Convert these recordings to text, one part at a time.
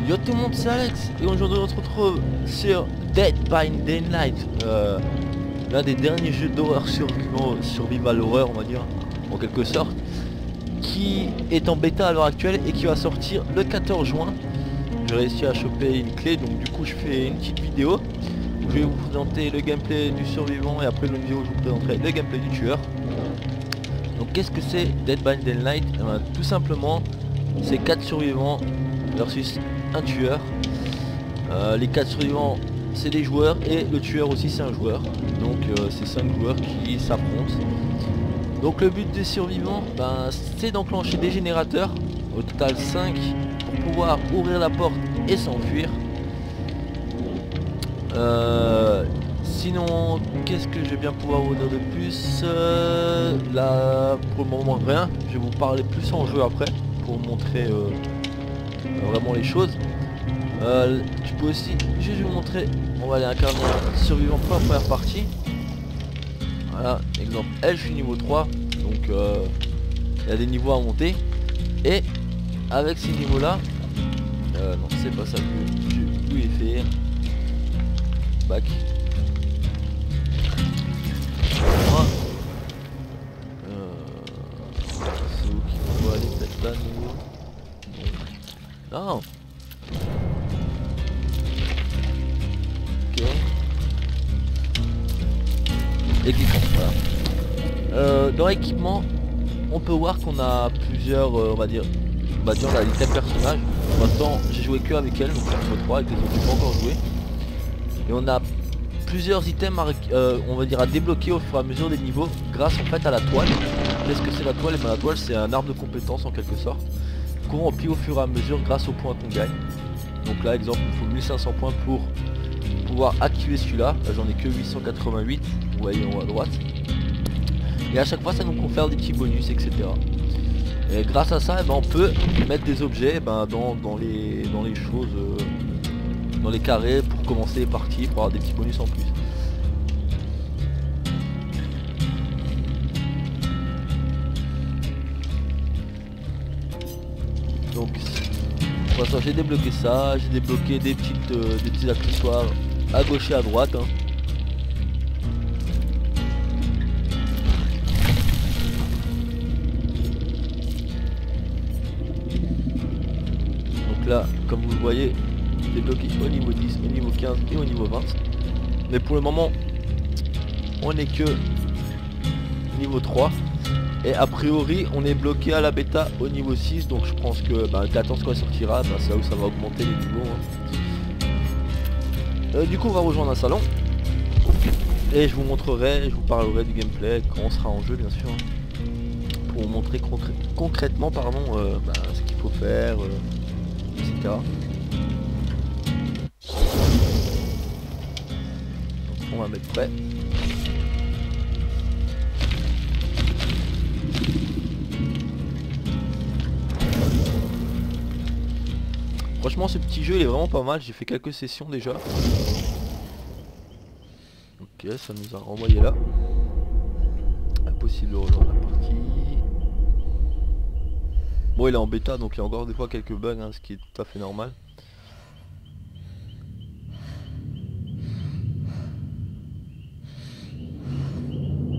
Yo tout le monde, c'est Alex et aujourd'hui on se retrouve sur Dead by Daylight, l'un des derniers jeux d'horreur survival horreur on va dire, en quelque sorte, qui est en bêta à l'heure actuelle et qui va sortir le 14 juin. J'ai réussi à choper une clé, donc du coup je fais une petite vidéo où je vais vous présenter le gameplay du survivant et après l'autre vidéo je vous présenterai le gameplay du tueur. Donc qu'est-ce que c'est Dead by Daylight? Tout simplement c'est 4 survivants versus un tueur. Les 4 survivants c'est des joueurs et le tueur aussi c'est un joueur. Donc c'est 5 joueurs qui s'affrontent. Donc le but des survivants c'est d'enclencher des générateurs, au total 5, pour pouvoir ouvrir la porte et s'enfuir. Sinon qu'est-ce que je vais bien pouvoir vous dire de plus? Là pour le moment rien, je vais vous parler plus en jeu après pour vous montrer vraiment les choses. Je peux aussi juste vous montrer, on va aller incarner un survivant pour la première partie. Voilà, exemple elle, je suis niveau 3, donc il y a des niveaux à monter. Et avec ces niveaux là, non c'est pas ça que je voulais faire. Back. Moi, c'est où qu'il faut aller, peut-être là nouveau. Non. Ok. Équipement, voilà. Dans l'équipement, on peut voir qu'on a plusieurs, on va dire on a l'item personnage. Pour l'instant, j'ai joué que avec elle, donc niveau 3, avec les autres j'ai pas encore joué. Et on a plusieurs items on va dire à débloquer au fur et à mesure des niveaux grâce en fait à la toile. Qu'est-ce que c'est la toile? Et la toile c'est un arbre de compétences en quelque sorte, qu'on remplit au fur et à mesure grâce aux points qu'on gagne. Donc là exemple il me faut 1500 points pour pouvoir activer celui-là. J'en ai que 888, vous voyez en haut à droite. Et à chaque fois ça nous confère des petits bonus, etc. Et grâce à ça on peut mettre des objets dans les choses, dans les carrés pour commencer les parties, pour avoir des petits bonus en plus. Donc pour l'instant j'ai débloqué ça, j'ai débloqué des petits accessoires à gauche et à droite. Donc là, comme vous le voyez, débloqué au niveau 10, au niveau 15 et au niveau 20. Mais pour le moment, on est que niveau 3. Et a priori, on est bloqué à la bêta au niveau 6. Donc je pense que t'attends ce qu'on sortira, c'est là où ça va augmenter les niveaux. Du coup, on va rejoindre un salon. Et je vous montrerai, je vous parlerai du gameplay quand on sera en jeu, bien sûr. Pour vous montrer concrètement ce qu'il faut faire, etc. On va mettre prêt. Franchement ce petit jeu il est vraiment pas mal, j'ai fait quelques sessions déjà. Ok, ça nous a renvoyé là. Impossible de rejoindre la partie. Bon il est en bêta donc il y a encore des fois quelques bugs, ce qui est tout à fait normal.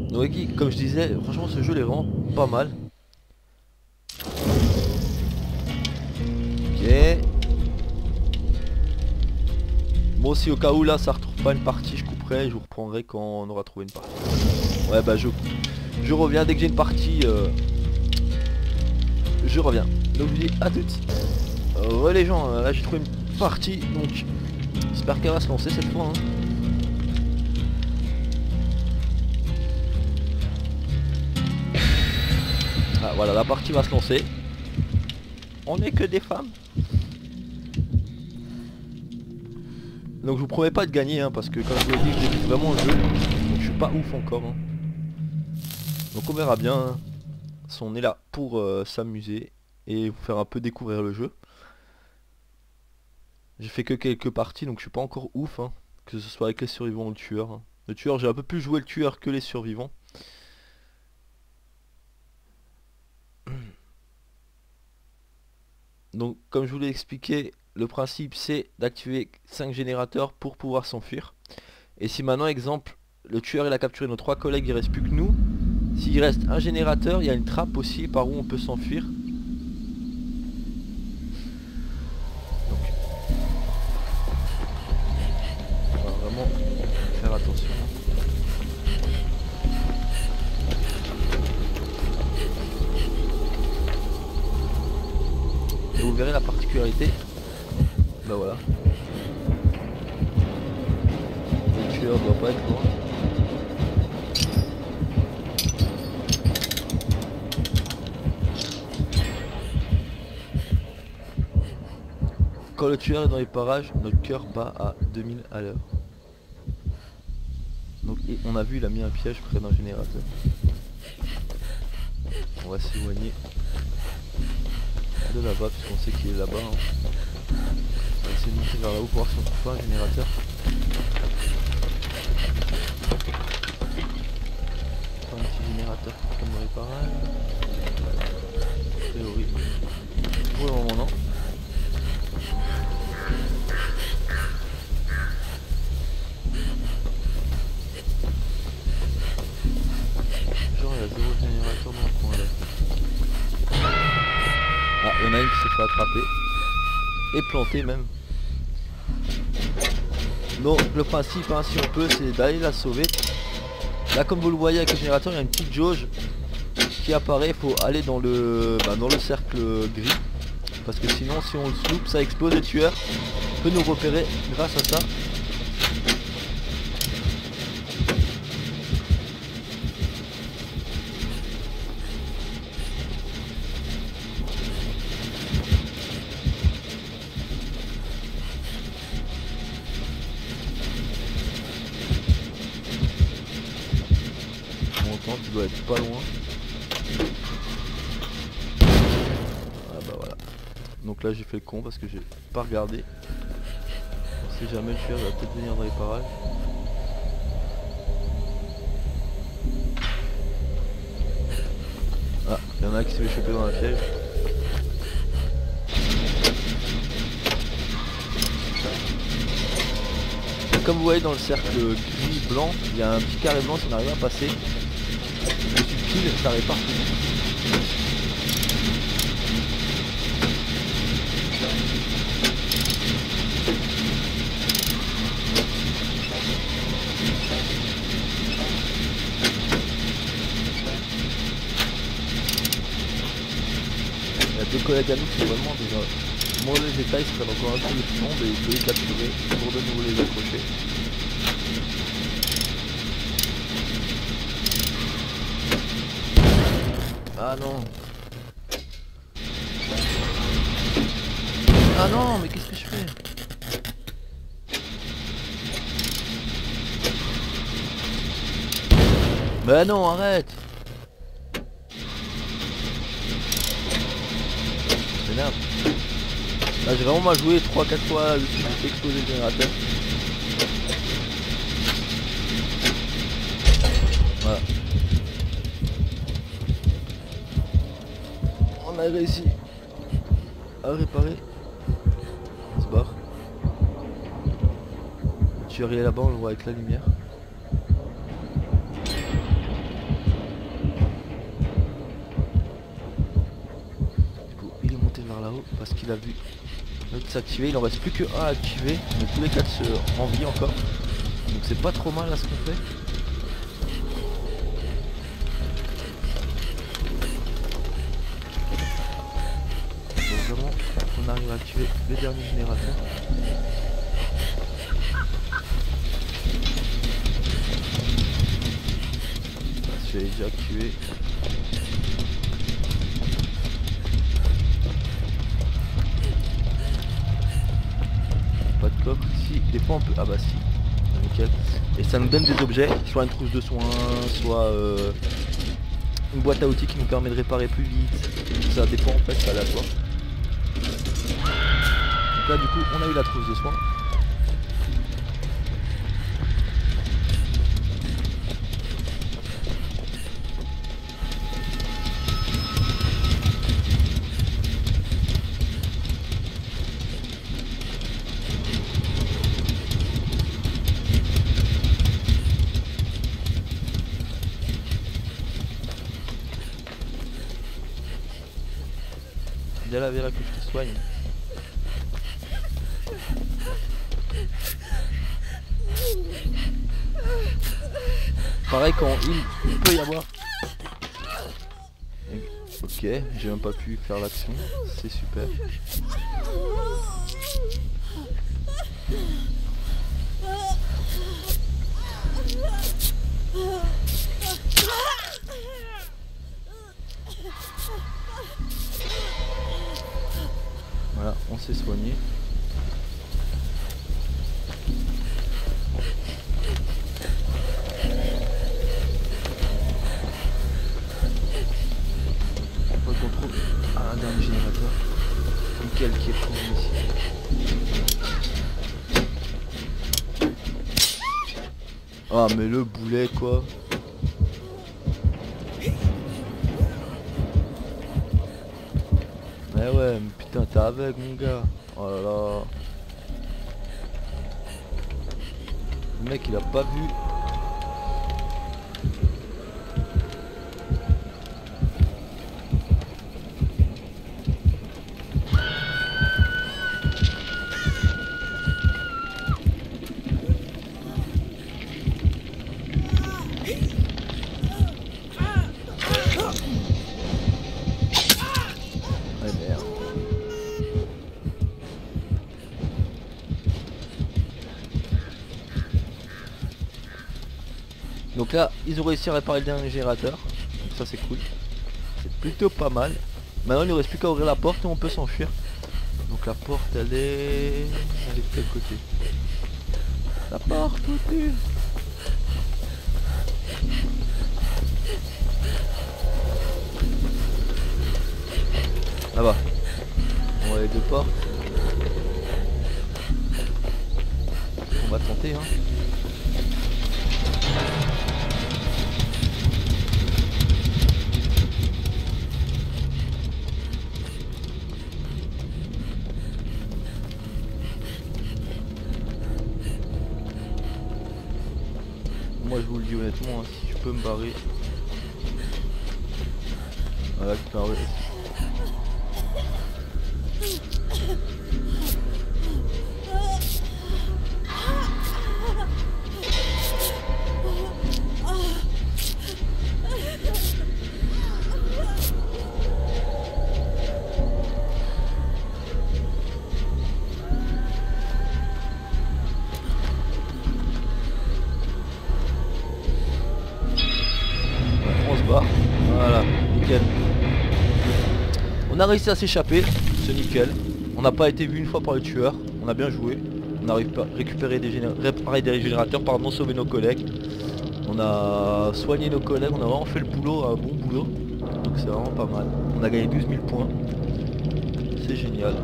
Donc comme je disais, franchement ce jeu il est vraiment pas mal. Ok. Moi aussi au cas où là ça retrouve pas une partie, je couperai et je vous reprendrai quand on aura trouvé une partie. Ouais je reviens dès que j'ai une partie, je reviens. Donc je vous dis à toutes. Ouais les gens, là j'ai trouvé une partie donc j'espère qu'elle va se lancer cette fois. Ah voilà, la partie va se lancer. On n'est que des femmes. Donc je vous promets pas de gagner parce que comme je vous l'ai dit, je débute vraiment le jeu. Donc je suis pas ouf encore. Donc on verra bien. On est là pour s'amuser et vous faire un peu découvrir le jeu. J'ai fait que quelques parties donc je suis pas encore ouf, que ce soit avec les survivants ou le tueur. Le tueur, j'ai un peu plus joué le tueur que les survivants. Donc comme je vous l'ai expliqué, le principe c'est d'activer 5 générateurs pour pouvoir s'enfuir. Et si maintenant exemple le tueur il a capturé nos 3 collègues, il reste plus que nous. S'il reste un générateur, il y a une trappe aussi par où on peut s'enfuir. Donc on va vraiment faire attention. Et vous verrez la particularité. Bah voilà. Le tueur doit pas être loin. Quand le tueur est dans les parages, notre cœur bat à 2000 à l'heure. Donc on a vu, il a mis un piège près d'un générateur. On va s'éloigner de là-bas puisqu'on sait qu'il est là-bas. Hein. On va essayer de monter vers là-haut pour voir si on trouve pas un générateur. Un petit générateur qui traîne dans les parages. A priori. Pour le moment non. Genre il y a 0 générateur dans le coin là. Ah, il y en a une qui s'est fait attraper. Et planter même. Donc le principe hein, si on peut c'est d'aller la sauver. Là comme vous le voyez avec le générateur il y a une petite jauge qui apparaît, il faut aller dans le cercle gris. Parce que sinon si on le loupe ça explose, le tueur peut nous repérer grâce à ça. Tu dois être pas loin. Ah bah voilà. Donc là j'ai fait le con parce que j'ai pas regardé. On sait jamais, le tueur va peut-être venir dans les parages. Ah, il y en a un qui s'est fait choper dans un piège. Et comme vous voyez dans le cercle gris blanc, il y a un petit carré blanc si on arrive à passer. Pile, ça répare tout. Il y a 2 collègues à nous qui sont vraiment des mauvais détails, ils prennent encore un peu de tombe et il faut les capturer pour de nouveau les accrocher. Ah non. Ah non, mais qu'est-ce que je fais? Bah non, arrête. C'est énerve. Là j'ai vraiment mal joué 3-4 fois, je suis fait exploser le générateur. Voilà. On a réussi à réparer. On se barre. Le tueur est là-bas, on le voit avec la lumière. Du coup il est monté vers là-haut parce qu'il a vu l'autre s'activer. Il en reste plus que un à activer. Mais tous les 4 en vie encore. Donc c'est pas trop mal là ce qu'on fait. On arrive à activer le dernier générateur. Je l'ai déjà activé. Pas de coffre ici. Des fois on peut. Ah bah si. Nickel. Et ça nous donne des objets, soit une trousse de soins, soit une boîte à outils qui nous permet de réparer plus vite. Ça dépend en fait, c'est aléatoire. Donc là du coup on a eu la trousse de soins. Vera que je te soigne. Pareil quand il peut y avoir. Ok, j'ai même pas pu faire l'action, c'est super. Voilà, on s'est soigné. On contrôle un dernier générateur. Nickel qui est trouvé ici. Ah mais le boulet quoi. Mais ouais, mais putain t'es avec mon gars. Oh là là. Le mec il a pas vu. Donc là, ils ont réussi à réparer le dernier générateur. Donc ça c'est cool. C'est plutôt pas mal. Maintenant il ne reste plus qu'à ouvrir la porte et on peut s'enfuir. Donc la porte elle est de quel côté? La porte au-dessus. Là-bas. On voit les deux portes. On va tenter hein. Moi je vous le dis honnêtement, hein, si je peux me barrer. Voilà, je peux me barrer. Voilà, nickel. On a réussi à s'échapper, c'est nickel. On n'a pas été vu une fois par le tueur, on a bien joué. On a récupéré réparé des générateurs, pardon, sauvé nos collègues. On a soigné nos collègues, on a vraiment fait le boulot, un bon boulot. Donc c'est vraiment pas mal. On a gagné 12 000 points. C'est génial.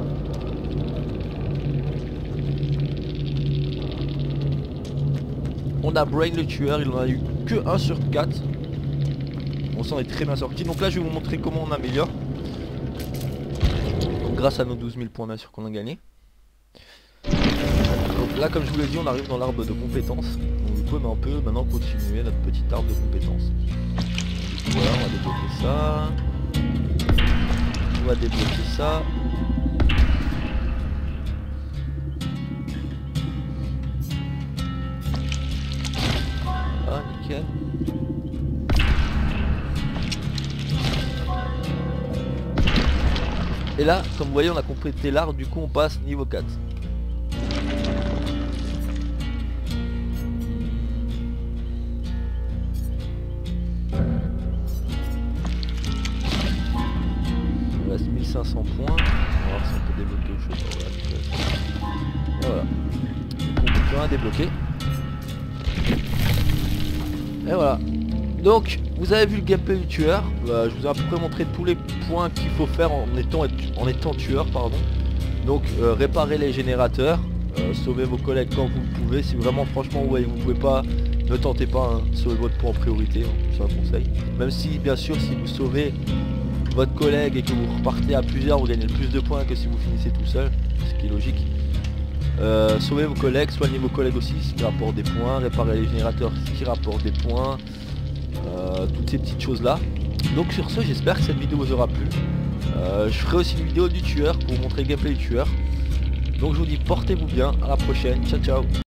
On a Brain le tueur, il en a eu que 1 sur 4. On s'en est très bien sorti. Donc là je vais vous montrer comment on améliore. Donc, grâce à nos 12 000 points bien sûr qu'on a gagné. Donc là comme je vous l'ai dit on arrive dans l'arbre de compétences. Donc vous pouvez un peu maintenant continuer notre petit arbre de compétences. Voilà, on va débloquer ça. On va débloquer ça. Ah nickel. Et là, comme vous voyez, on a complété l'arbre, du coup on passe niveau 4. Il reste 1500 points. On va voir si on peut débloquer autre chose. Voilà. Donc on peut plus rien débloquer. Et voilà. Donc vous avez vu le gameplay du tueur. Je vous ai à peu près montré tous les points qu'il faut faire en étant tueur, pardon. Donc réparer les générateurs, sauver vos collègues quand vous le pouvez. Si vraiment franchement vous voyez, vous pouvez pas, ne tentez pas, hein, sauvez votre poids en priorité, hein, c'est un conseil. Même si bien sûr si vous sauvez votre collègue et que vous repartez à plusieurs, vous gagnez le plus de points que si vous finissez tout seul, ce qui est logique. Sauvez vos collègues, soignez vos collègues aussi, ce qui rapporte des points, réparer les générateurs, ce qui rapporte des points. Toutes ces petites choses là. Donc sur ce j'espère que cette vidéo vous aura plu. Je ferai aussi une vidéo du tueur pour vous montrer le gameplay du tueur. Donc je vous dis portez-vous bien, à la prochaine, ciao ciao.